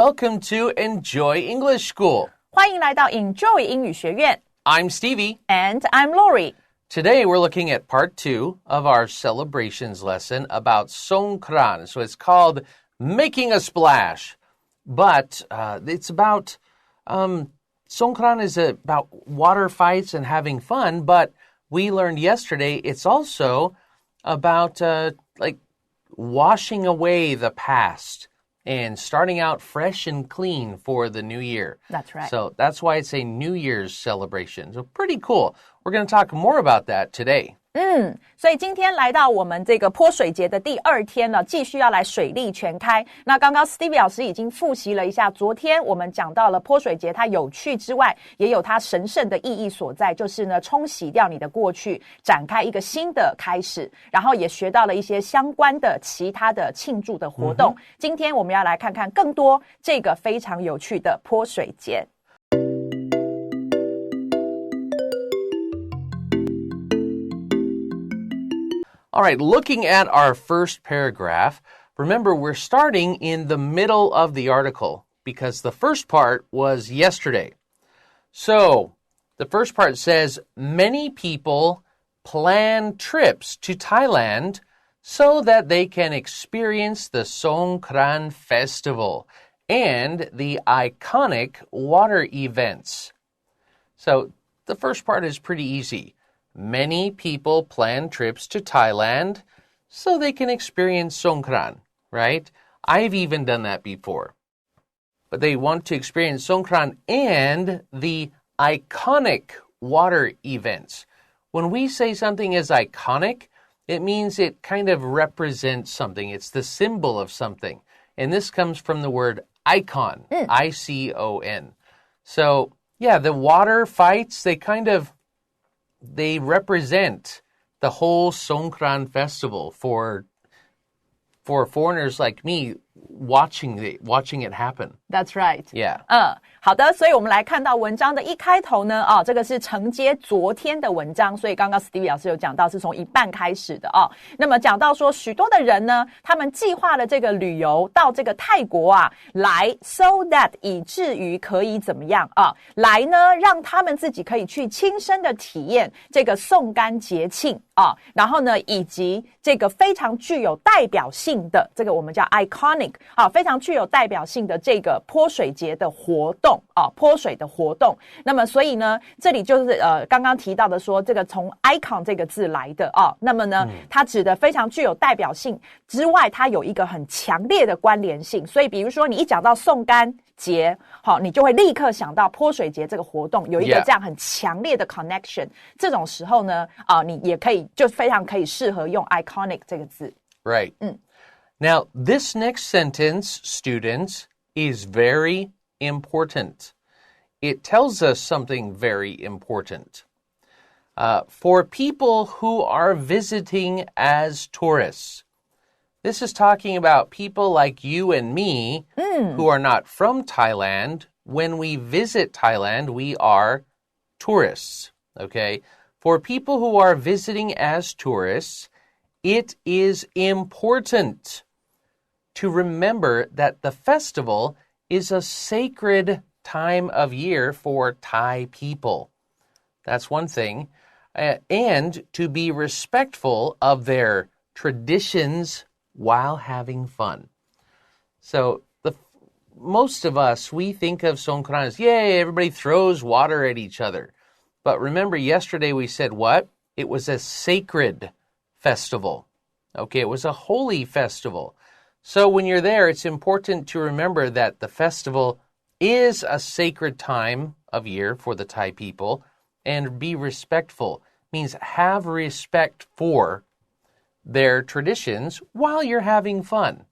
Welcome to Enjoy English School. 欢迎来到 Enjoy 英语学院。I'm Stevie. And I'm Laurie. Today we're looking at part 2 of our celebrations lesson about Songkran. So it's called Making a Splash. But it's about, Songkran is about water fights and having fun. But we learned yesterday it's also about washing away the past.And starting out fresh and clean for the new year. That's right. So that's why it's a New Year's celebration. So pretty cool. We're going to talk more about that today. 所以今天来到我们这个泼水节的第2天了，继续要来水力全开。那刚刚 Stevie 老师已经复习了一下，昨天我们讲到了泼水节，它有趣之外，也有它神圣的意义所在，就是呢，冲洗掉你的过去，展开一个新的开始，然后也学到了一些相关的其他的庆祝的活动。今天我们要来看看更多这个非常有趣的泼水节。All right, looking at our first paragraph, remember we're starting in the middle of the article because the first part was yesterday. So, the first part says, many people plan trips to Thailand so that they can experience the Songkran festival and the iconic water events. So, the first part is pretty easy.Many people plan trips to Thailand so they can experience Songkran, right? I've even done that before. But they want to experience Songkran and the iconic water events. When we say something is iconic, it means it kind of represents something. It's the symbol of something. And this comes from the word icon, I-C-O-N. So, yeah, the water fights, they represent the whole Songkran festival for foreigners like me watching it happen. That's right. Yeah. 好的，所以我们来看到文章的一开头呢，这个是承接昨天的文章，所以刚刚 Stevie 老师有讲到是从一半开始的那么讲到说许多的人呢，他们计划了这个旅游到这个泰国来 so that 以至于可以怎么样来呢让他们自己可以去亲身的体验这个送干节庆然后呢以及这个非常具有代表性的这个我们叫 iconic非常具有代表性的这个泼水节的活动泼水的活动。那么所以呢这里就是刚刚提到的说这个从 icon 这个字来的那么呢它指的非常具有代表性之外，它有一个很强烈的关联性。所以比如说你一讲到送干节你就会立刻想到泼水节这个活动有一个这样很强烈的 connection。 这种时候呢你也可以就非常可以适合用 iconic 这个字。 Right. Now, this next sentence, students, is very important. It tells us something very important. For people who are visiting as tourists. This is talking about people like you and me who are not from Thailand. When we visit Thailand, we are tourists, okay? For people who are visiting as tourists, it is important to remember that the festival is a sacred time of year for Thai people. That's one thing. And to be respectful of their traditions while having fun. So most of us, we think of Songkran as, yay, everybody throws water at each other. But remember, yesterday we said what? It was a sacred festival. Okay, it was a holy festival. So when you're there, it's important to remember that the festival is a sacred time of year for the Thai people, and be respectful. Means have respect for their traditions while you're having fun.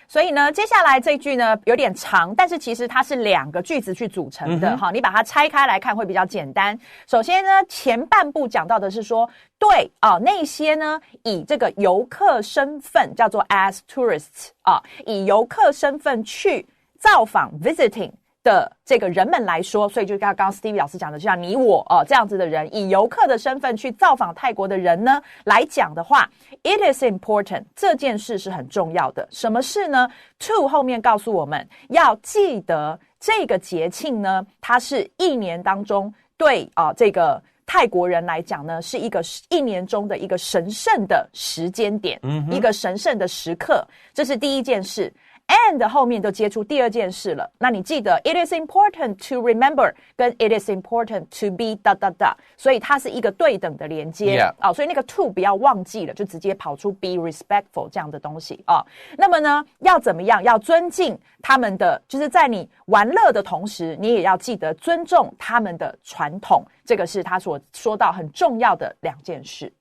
所以呢接下来这句呢有点长，但是其实它是2个句子去组成的你把它拆开来看会比较简单。首先呢前半部讲到的是说对那些呢以这个游客身份叫做 as tourists以游客身份去造访 visiting 的这个人们来说，所以就刚刚 Stevie 老师讲的，就像你我这样子的人，以游客的身份去造访泰国的人呢来讲的话 ，it is important 这件事是很重要的。什么事呢 ？To 后面告诉我们要记得这个节庆呢，它是一年当中对这个泰国人来讲呢，是一年中的一个神圣的时间点，一个神圣的时刻，这是第一件事。And 后面就接触第二件事了。那你记得 it is important to remember 跟 it is important to be ... 所以它是一个对等的连接。所以那个 to 不要忘记了，就直接跑出 be respectful 这样的东西那么呢，要怎么样？要尊敬他们的，就是在你玩乐的同时，你也要记得尊重他们的传统。这个是他所说到很重要的两件事。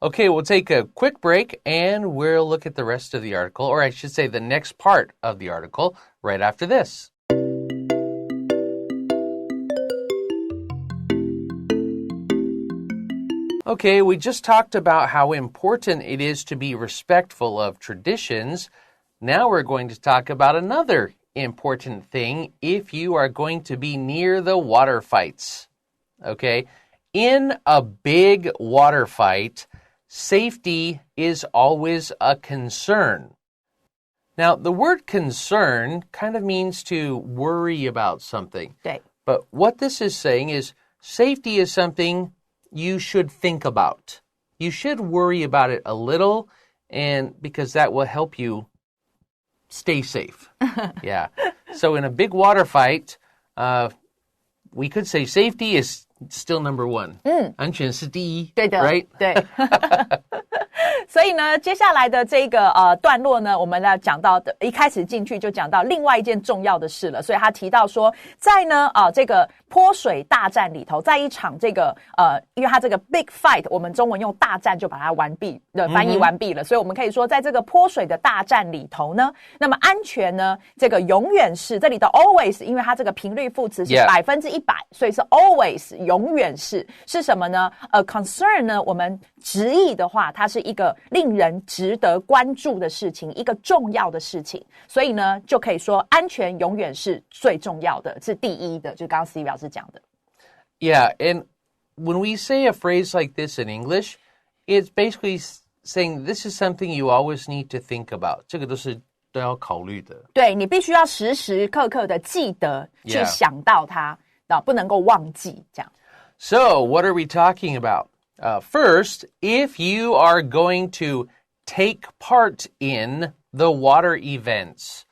Okay, we'll take a quick break and we'll look at the rest of the article, or I should say the next part of the article, right after this. Okay, we just talked about how important it is to be respectful of traditions. Now we're going to talk about another important thing if you are going to be near the water fights. Okay, in a big water fight, safety is always a concern. Now, the word concern kind of means to worry about something. But what this is saying is safety is something you should think about. You should worry about it a little, and because that will help you stay safe. So in a big water fight, we could say safety is still number one. 安全是第一，对的 right? 对。所以呢，接下来的这个段落呢，我们来讲到的，一开始进去就讲到另外一件重要的事了。所以他提到说，在呢这个泼水大战里头，在一场这个因为他这个 big fight， 我们中文用大战就把它翻译完毕了。所以我们可以说，在这个泼水的大战里头呢，那么安全呢，这个永远是这里的 always， 因为它这个频率副词是100%，所以是 always 永远是什么呢？concern 呢，我们直译的话，它是一个令人值得关注的事情，一个重要的事情，所以呢，就可以说安全永远是最重要的，是第一的，就刚刚 Steve 老师讲的。Yeah, and when we say a phrase like this in English, it's basically saying this is something you always need to think about. 这个都要考虑的。对，你必须要时时刻刻的记得去想到它，不能够忘记这样。So, what are we talking about? First, if you are going to take part in the water events,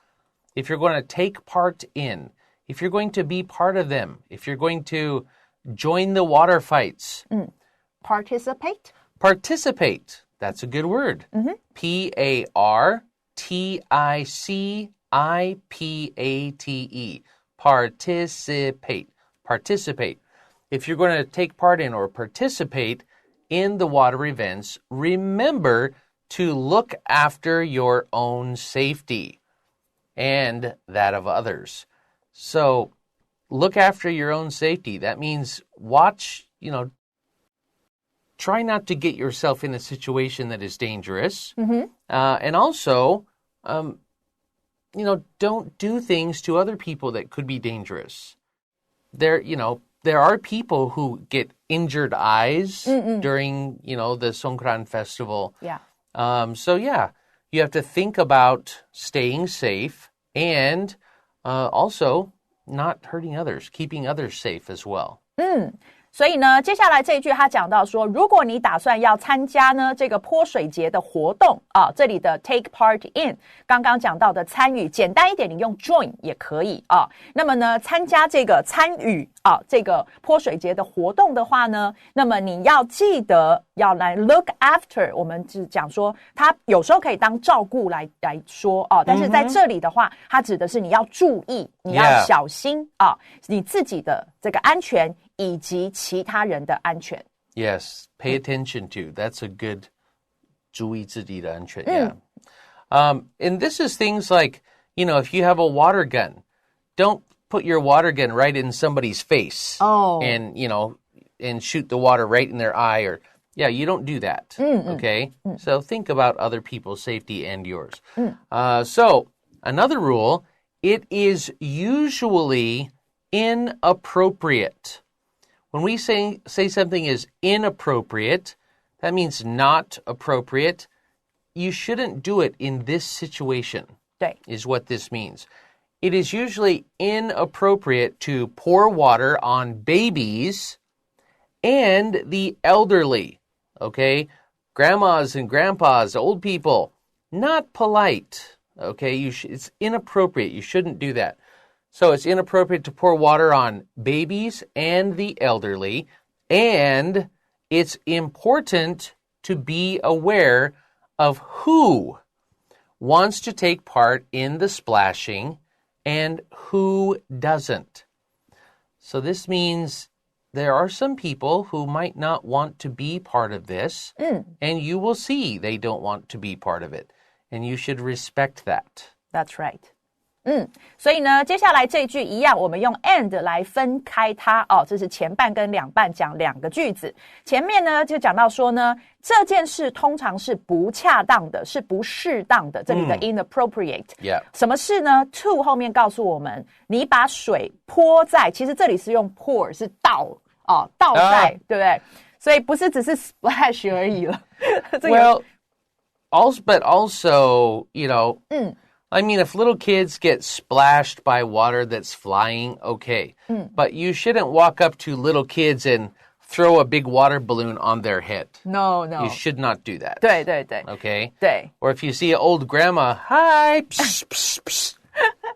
if you're going to take part in, if you're going to be part of them, if you're going to join the water fights. Participate? Participate. That's a good word. P-A-R-T-I-C-I-P-A-T-E. Participate. Participate. If you're going to take part in or participate in the water events, remember to look after your own safety and that of others. So, look after your own safety. That means watch, try not to get yourself in a situation that is dangerous. And also, don't do things to other people that could be dangerous. There are people who get injured eyes during, the Songkran festival. So, you have to think about staying safe and also not hurting others, keeping others safe as well. 所以呢，接下来这一句他讲到说，如果你打算要参加呢这个泼水节的活动这里的 take part in 刚刚讲到的参与，简单一点你用 join 也可以那么呢，参与这个泼水节的活动的话呢，那么你要记得要来 look after， 我们是讲说它有时候可以当照顾来说但是在这里的话，它指的是你要注意，你要小心你自己的这个安全以及其他人的安全。 Yes, pay attention to. That's a good 注意自己的安全 and this is things like, if you have a water gun, don't put your water gun right in somebody's face and, and shoot the water right in their eye or, you don't do that, okay? So think about other people's safety and yours. So another rule, it is usually inappropriate. When we say something is inappropriate, that means not appropriate. You shouldn't do it in this situation, 对 is what this means. It is usually inappropriate to pour water on babies and the elderly, okay? Grandmas and grandpas, old people, not polite, okay? It's inappropriate. You shouldn't do that. So it's inappropriate to pour water on babies and the elderly, and it's important to be aware of who wants to take part in the splashing and who doesn't. So this means there are some people who might not want to be part of this, and you will see they don't want to be part of it, and you should respect that. That's right. 所以呢，接下来这一句一样，我们用 and 来分开它哦，这是前半跟两半讲两个句子。前面呢就讲到说呢，这件事通常是不恰当的，是不适当的，这里的 inappropriate。什么事呢 ？to 后面告诉我们，你把水泼在，其实这里是用 pour 是倒哦，倒在，对不对？所以不是只是 splash 而已了。Well, also, you know. I mean, if little kids get splashed by water that's flying, okay. But you shouldn't walk up to little kids and throw a big water balloon on their head. No. You should not do that. 对 Okay? 对 Or if you see an old grandma, hi, psh, psh, psh.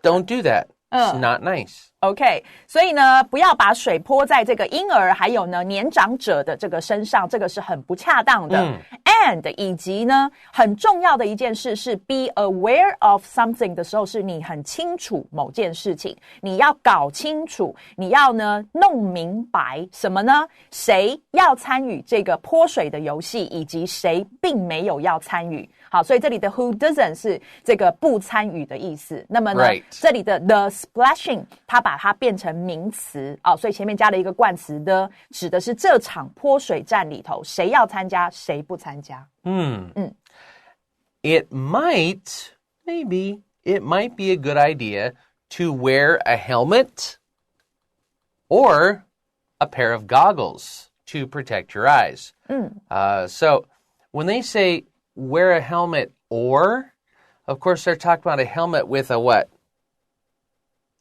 Don't do that. It's not nice. OK， 所以呢，不要把水泼在这个婴儿还有呢年长者的这个身上，这个是很不恰当的。And 以及呢，很重要的一件事是 be aware of something 的时候，是你很清楚某件事情，你要搞清楚，你要呢弄明白什么呢？谁要参与这个泼水的游戏，以及谁并没有要参与。好，所以这里的 who doesn't 是这个不参与的意思。那么呢，这里的 the splashing 它把它变成名词啊，所以前面加了一个冠词的，指的是这场泼水战里头谁要参加，谁不参加。It might be a good idea to wear a helmet or a pair of goggles to protect your eyes. So when they say wear a helmet or, of course, they're talking about a helmet with a what?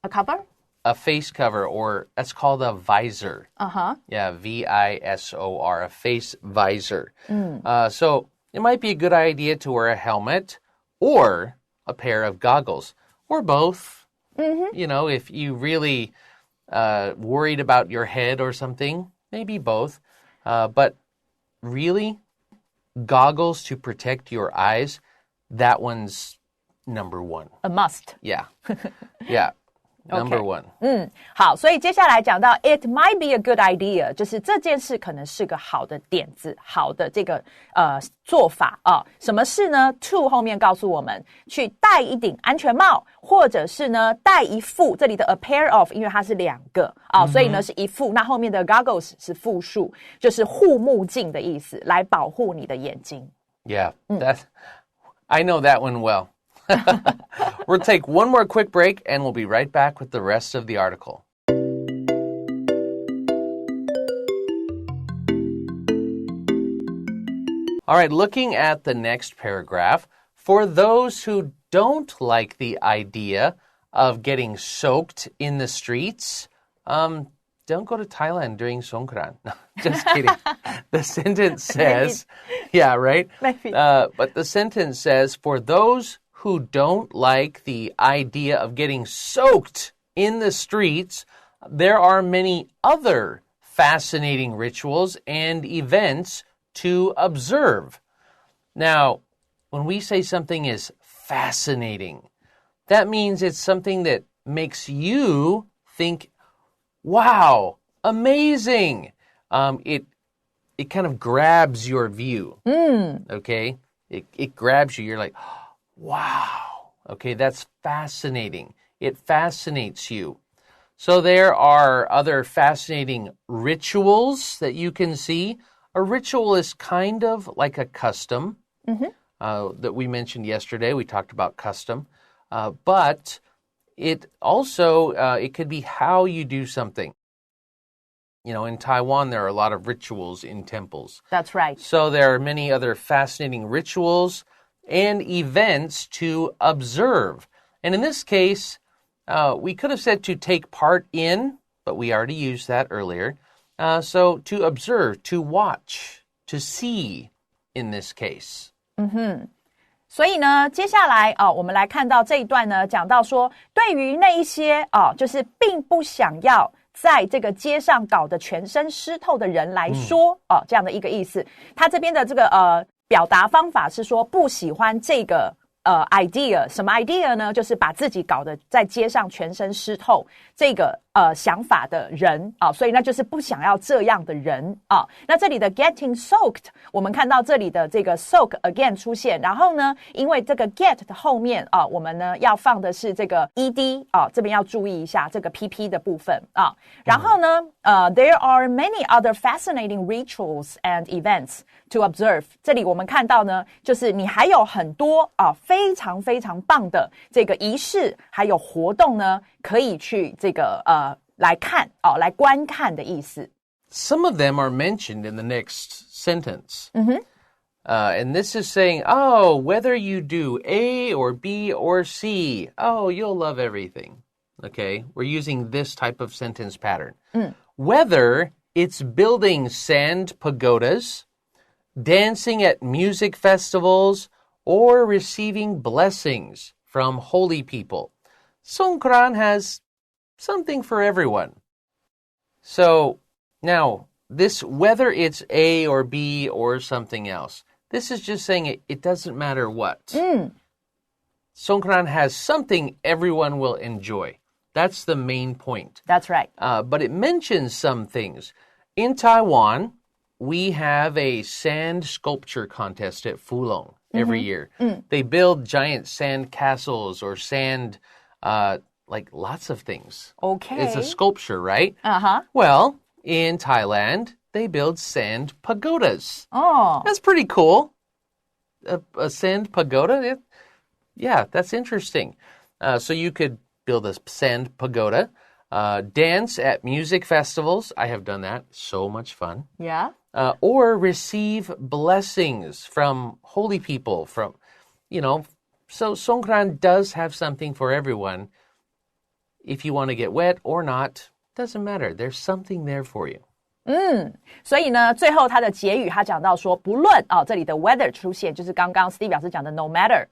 A cover? A face cover, or that's called a visor. Yeah, V-I-S-O-R, a face visor. So it might be a good idea to wear a helmet or a pair of goggles, or both. You know, if you really worried about your head or something, maybe both. But really, goggles to protect your eyes, that one's number one. A must. Yeah. Number one. 好，所以接下来讲到 it might be a good idea， 就是这件事可能是个好的点子，好的这个做法啊。什么事呢 ？to 后面告诉我们，去戴一顶安全帽，或者是呢戴一副，这里的 a pair of， 因为它是两个啊，所以呢是一副。那后面的 goggles 是复数，就是护目镜的意思，来保护你的眼睛。Yeah, I know that one well. We'll take one more quick break, and we'll be right back with the rest of the article. All right, looking at the next paragraph, for those who don't like the idea of getting soaked in the streets, don't go to Thailand during Songkran. No, just kidding. The sentence says, yeah, right? Maybe. But the sentence says, for those who don't like the idea of getting soaked in the streets, there are many other fascinating rituals and events to observe. Now, when we say something is fascinating, that means it's something that makes you think, wow, amazing. It kind of grabs your view. Okay? It grabs you. You're like, wow. Okay, that's fascinating. It fascinates you. So there are other fascinating rituals that you can see. A ritual is kind of like a custom that we mentioned yesterday. We talked about custom. But it also, it could be how you do something. You know, in Taiwan, there are a lot of rituals in temples. That's right. So there are many other fascinating rituals and events to observe. And in this case, we could have said to take part in, but we already used that earlier. So to observe, to watch, to see in this case. 所以呢，接下来我们来看到这一段呢，讲到说，对于那一些就是并不想要在这个街上搞得全身湿透的人来说，这样的一个意思。他这边的这个表达方法是说不喜欢这个idea， 什么 idea 呢？就是把自己搞得在街上全身湿透这个想法的人所以那就是不想要这样的人那这里的 getting soaked， 我们看到这里的这个 soak again 出现，然后呢，因为这个 get 的后面我们呢要放的是这个 ed 这边要注意一下这个 pp 的部分然后呢there are many other fascinating rituals and events to observe。 这里我们看到呢，就是你还有很多非常非常棒的这个仪式还有活动呢，可以去这个来看来观看的意思。 Some of them are mentioned in the next sentence. And this is saying, oh, whether you do A or B or C, oh, you'll love everything. Okay, we're using this type of sentence pattern. Whether it's building sand pagodas, dancing at music festivals, or receiving blessings from holy people, Songkran has something for everyone. So now, this, whether it's A or B or something else, this is just saying it doesn't matter what. Songkran has something everyone will enjoy. That's the main point. That's right. But it mentions some things. In Taiwan, we have a sand sculpture contest at Fulong every year. They build giant sand castles or sand, like lots of things. Okay. It's a sculpture, right? Uh-huh. Well, in Thailand, they build sand pagodas. Oh. That's pretty cool. A sand pagoda? Yeah, that's interesting. So you could build a sand pagoda, dance at music festivals. I have done that. So much fun. Yeah. Or receive blessings from holy people. So Songkran does have something for everyone. If you want to get wet or not, doesn't matter. There's something there for you. 所以呢，最后他的结语他讲到说，不论这里的 whether 出现，就是刚刚 Steve 老师讲的 no matter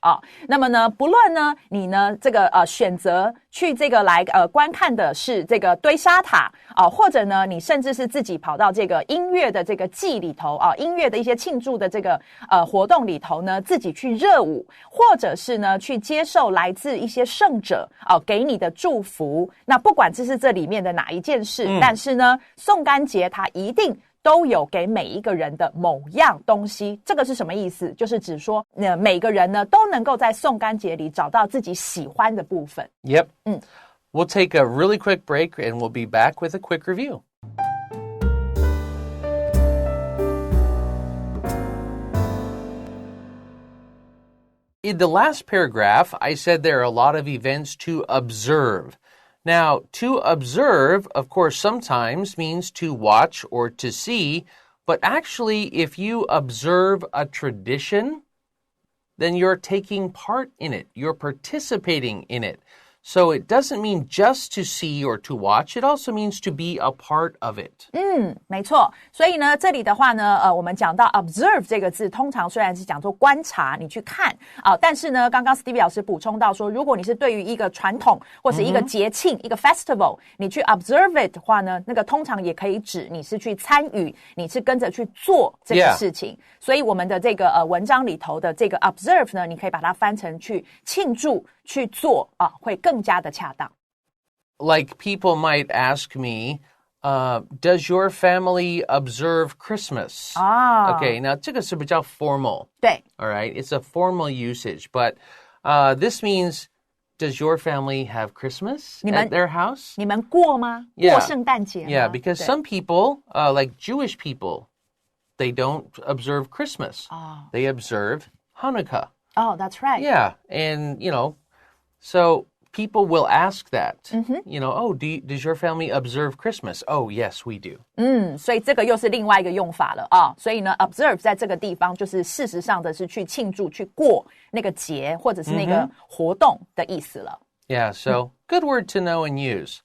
那么呢，不论呢你呢这个选择去这个来观看的是这个堆沙塔或者呢你甚至是自己跑到这个音乐的这个季里头音乐的一些庆祝的这个活动里头呢，自己去热舞，或者是呢去接受来自一些圣者给你的祝福。那不管这是这里面的哪一件事，但是呢，宋干节它一定都有给每一个人的某样东西。这个是什么意思？就是指说每个人呢都能够在宋干节里找到自己喜欢的部分。 Yep. We'll take a really quick break and we'll be back with a quick review. In the last paragraph, I said there are a lot of events to observe. Now, to observe, of course, sometimes means to watch or to see, but actually, if you observe a tradition, then you're taking part in it. You're participating in it. So it doesn't mean just to see or to watch. It also means to be a part of it. 没错。所以呢，这里的话呢，我们讲到 observe 这个字，通常虽然是讲做观察，你去看但是呢，刚刚 Stevie 老师补充到说，如果你是对于一个传统或是一个节庆、一个 festival， 你去 observe it 的话呢，那个通常也可以指你是去参与，你是跟着去做这个事情。所以我们的这个文章里头的这个 observe 呢，你可以把它翻成去庆祝、去做会更加的恰当。Like people might ask me, does your family observe Christmas? Okay, now 这个是比较 formal. 对。 All right, it's a formal usage, but this means, does your family have Christmas at their house? 你们过吗？ 过圣诞节吗？ Yeah, because some people, like Jewish people, they don't observe Christmas. They observe Hanukkah. Oh, that's right. Yeah, and, so people will ask that. You know, oh, does your family observe Christmas? Oh, yes, we do. 所以这个又是另外一个用法了啊。所以呢 observe 在这个地方就是事实上的是去庆祝、去过那个节或者是那个活动的意思了。Yeah, so good word to know and use.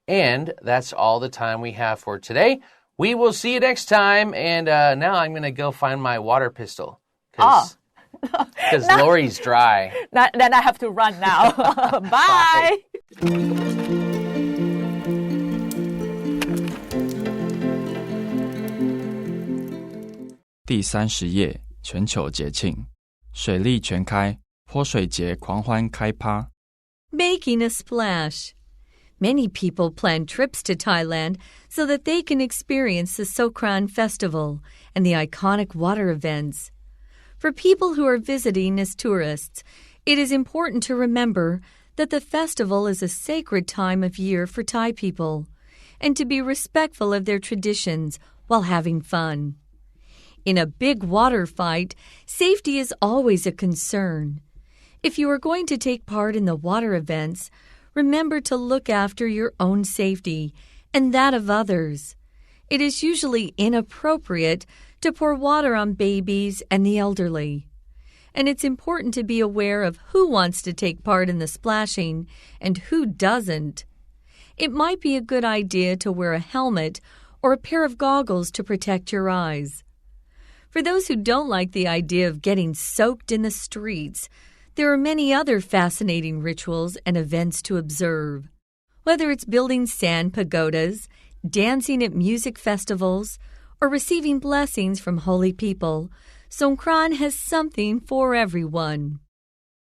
And that's all the time we have for today. We will see you next time. And now I'm going to go find my water pistol. Because Laurie's dry. Then I have to run now. Bye. 第30页，全球节庆，水力全开，泼水节狂欢开趴。Making a splash. Many people plan trips to Thailand so that they can experience the Songkran Festival and the iconic water events. For people who are visiting as tourists, it is important to remember that the festival is a sacred time of year for Thai people, and to be respectful of their traditions while having fun. In a big water fight, safety is always a concern. If you are going to take part in the water events, remember to look after your own safety and that of others. It is usually inappropriate to pour water on babies and the elderly. And it's important to be aware of who wants to take part in the splashing and who doesn't. It might be a good idea to wear a helmet or a pair of goggles to protect your eyes. For those who don't like the idea of getting soaked in the streets, there are many other fascinating rituals and events to observe. Whether it's building sand pagodas, dancing at music festivals, or receiving blessings from holy people, Songkran has something for everyone.